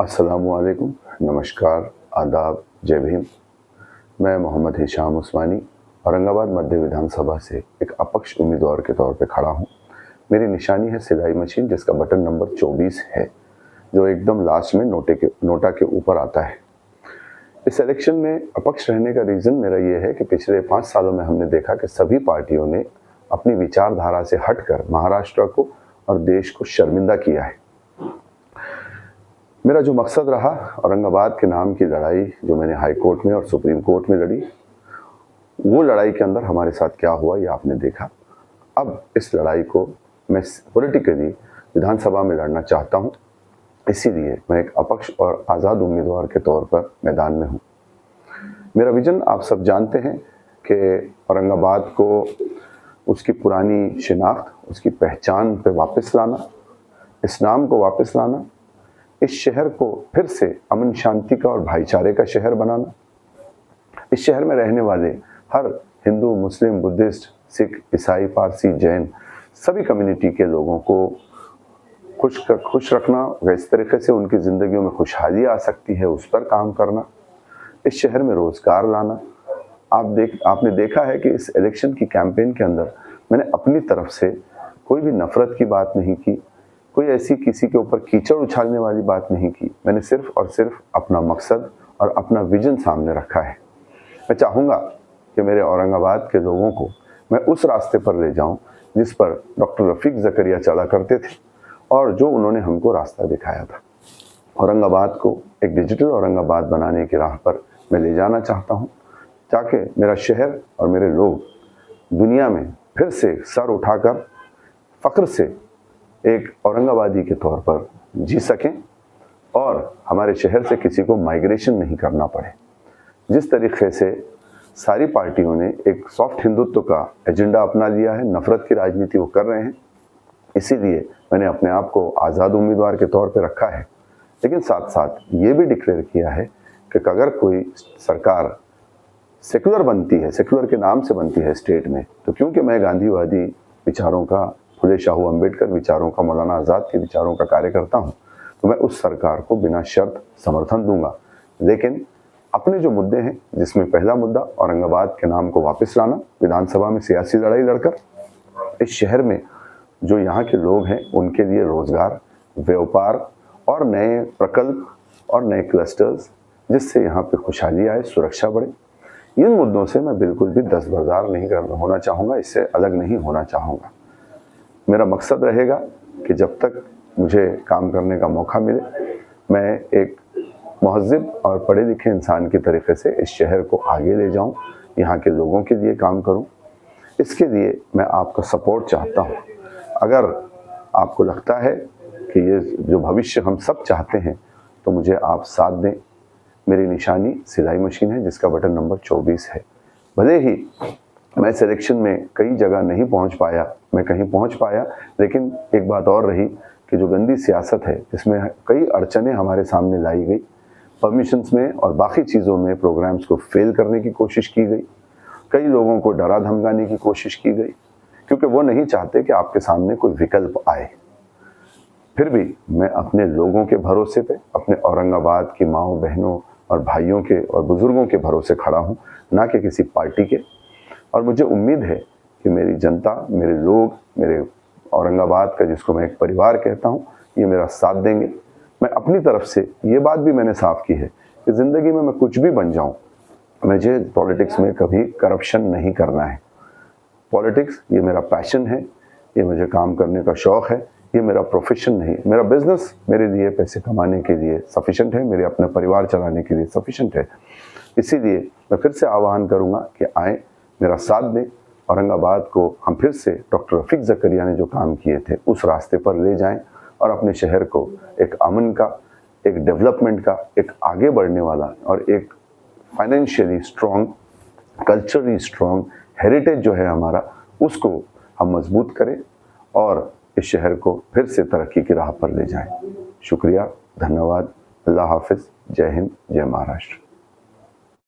अस्सलामुअलैकुम, नमस्कार, आदाब, जय भीम। मैं मोहम्मद हिशाम उस्मानी औरंगाबाद मध्य विधानसभा से एक अपक्ष उम्मीदवार के तौर पे खड़ा हूँ। मेरी निशानी है सिलाई मशीन, जिसका बटन नंबर 24 है, जो एकदम लास्ट में नोटा के ऊपर आता है। इस इलेक्शन में अपक्ष रहने का रीज़न मेरा ये है कि पिछले 5 सालों में हमने देखा कि सभी पार्टियों ने अपनी विचारधारा से हटकर महाराष्ट्र को और देश को शर्मिंदा किया है। मेरा जो मकसद रहा, औरंगाबाद के नाम की लड़ाई जो मैंने हाई कोर्ट में और सुप्रीम कोर्ट में लड़ी, वो लड़ाई के अंदर हमारे साथ क्या हुआ ये आपने देखा। अब इस लड़ाई को मैं पॉलिटिकली विधानसभा में लड़ना चाहता हूँ, इसीलिए मैं एक अपक्ष और आज़ाद उम्मीदवार के तौर पर मैदान में हूँ। मेरा विजन आप सब जानते हैं कि औरंगाबाद को उसकी पुरानी शिनाख्त, उसकी पहचान पे वापस लाना, इस नाम को वापस लाना, इस शहर को फिर से अमन शांति का और भाईचारे का शहर बनाना, इस शहर में रहने वाले हर हिंदू, मुस्लिम, बुद्धिस्ट, सिख, ईसाई, पारसी, जैन सभी कम्युनिटी के लोगों को खुश रखना, व इस तरीके से उनकी ज़िंदगियों में खुशहाली आ सकती है उस पर काम करना, इस शहर में रोज़गार लाना। आपने देखा है कि इस इलेक्शन की कैंपेन के अंदर मैंने अपनी तरफ से कोई भी नफ़रत की बात नहीं की, कोई ऐसी किसी के ऊपर कीचड़ उछालने वाली बात नहीं की। मैंने सिर्फ और सिर्फ अपना मकसद और अपना विजन सामने रखा है। मैं चाहूँगा कि मेरे औरंगाबाद के लोगों को मैं उस रास्ते पर ले जाऊँ जिस पर डॉक्टर रफ़ीक ज़करिया चला करते थे और जो उन्होंने हमको रास्ता दिखाया था। औरंगाबाद को एक डिजिटल औरंगाबाद बनाने की राह पर मैं ले जाना चाहता हूँ, ताकि मेरा शहर और मेरे लोग दुनिया में फिर से सर उठाकर फ़ख्र से एक औरंगाबादी के तौर पर जी सकें और हमारे शहर से किसी को माइग्रेशन नहीं करना पड़े। जिस तरीके से सारी पार्टियों ने एक सॉफ्ट हिंदुत्व का एजेंडा अपना लिया है, नफ़रत की राजनीति वो कर रहे हैं, इसीलिए मैंने अपने आप को आज़ाद उम्मीदवार के तौर पर रखा है। लेकिन साथ साथ ये भी डिक्लेयर किया है कि अगर कोई सरकार सेकुलर बनती है, सेकुलर के नाम से बनती है स्टेट में, तो क्योंकि मैं गांधीवादी विचारों का, फुले शाहू अम्बेडकर विचारों का, मौलाना आज़ाद के विचारों का कार्यकर्ता हूँ, तो मैं उस सरकार को बिना शर्त समर्थन दूंगा। लेकिन अपने जो मुद्दे हैं, जिसमें पहला मुद्दा औरंगाबाद के नाम को वापस लाना, विधानसभा में सियासी लड़ाई लड़कर इस शहर में जो यहाँ के लोग हैं उनके लिए रोज़गार, व्यापार और नए प्रकल्प और नए क्लस्टर्स, जिससे यहाँ पे खुशहाली आए, सुरक्षा बढ़े, इन मुद्दों से मैं बिल्कुल भी दस्तबरदार नहीं होना चाहूँगा, इससे अलग नहीं होना चाहूँगा। मेरा मकसद रहेगा कि जब तक मुझे काम करने का मौका मिले, मैं एक महज़िब और पढ़े लिखे इंसान के तरीके से इस शहर को आगे ले जाऊं, यहाँ के लोगों के लिए काम करूं। इसके लिए मैं आपका सपोर्ट चाहता हूं। अगर आपको लगता है कि ये जो भविष्य हम सब चाहते हैं, तो मुझे आप साथ दें। मेरी निशानी सिलाई मशीन है, जिसका बटन नंबर 24 है। भले ही मैं सिलेक्शन में कई जगह नहीं पहुंच पाया, मैं कहीं पहुंच पाया, लेकिन एक बात और रही कि जो गंदी सियासत है, इसमें कई अड़चनें हमारे सामने लाई गई। परमिशंस में और बाकी चीज़ों में प्रोग्राम्स को फेल करने की कोशिश की गई, कई लोगों को डरा धमकाने की कोशिश की गई, क्योंकि वो नहीं चाहते कि आपके सामने कोई विकल्प आए। फिर भी मैं अपने लोगों के भरोसे पे, अपने औरंगाबाद की माँओं, बहनों और भाइयों के और बुज़ुर्गों के भरोसे खड़ा हूँ, ना कि किसी पार्टी के। और मुझे उम्मीद है कि मेरी जनता, मेरे लोग, मेरे औरंगाबाद का, जिसको मैं एक परिवार कहता हूँ, ये मेरा साथ देंगे। मैं अपनी तरफ से ये बात भी मैंने साफ की है कि ज़िंदगी में मैं कुछ भी बन जाऊँ, मुझे पॉलिटिक्स में कभी करप्शन नहीं करना है। पॉलिटिक्स ये मेरा पैशन है, ये मुझे काम करने का शौक़ है, ये मेरा प्रोफेशन नहीं। मेरा बिज़नेस मेरे लिए पैसे कमाने के लिए सफिशेंट है, मेरे अपने परिवार चलाने के लिए सफिशेंट है। इसीलिए मैं फिर से आह्वान करूँगा कि आएँ, मेरा साथ दें, औरंगाबाद को हम फिर से डॉक्टर रफ़ीक ज़करिया ने जो काम किए थे उस रास्ते पर ले जाएं और अपने शहर को एक अमन का, एक डेवलपमेंट का, एक आगे बढ़ने वाला और एक financially strong, culturally strong heritage जो है हमारा, उसको हम मजबूत करें और इस शहर को फिर से तरक्की की राह पर ले जाएं। शुक्रिया, धन्यवाद, अल्लाह हाफ़िज़, जय हिंद, जय महाराष्ट्र।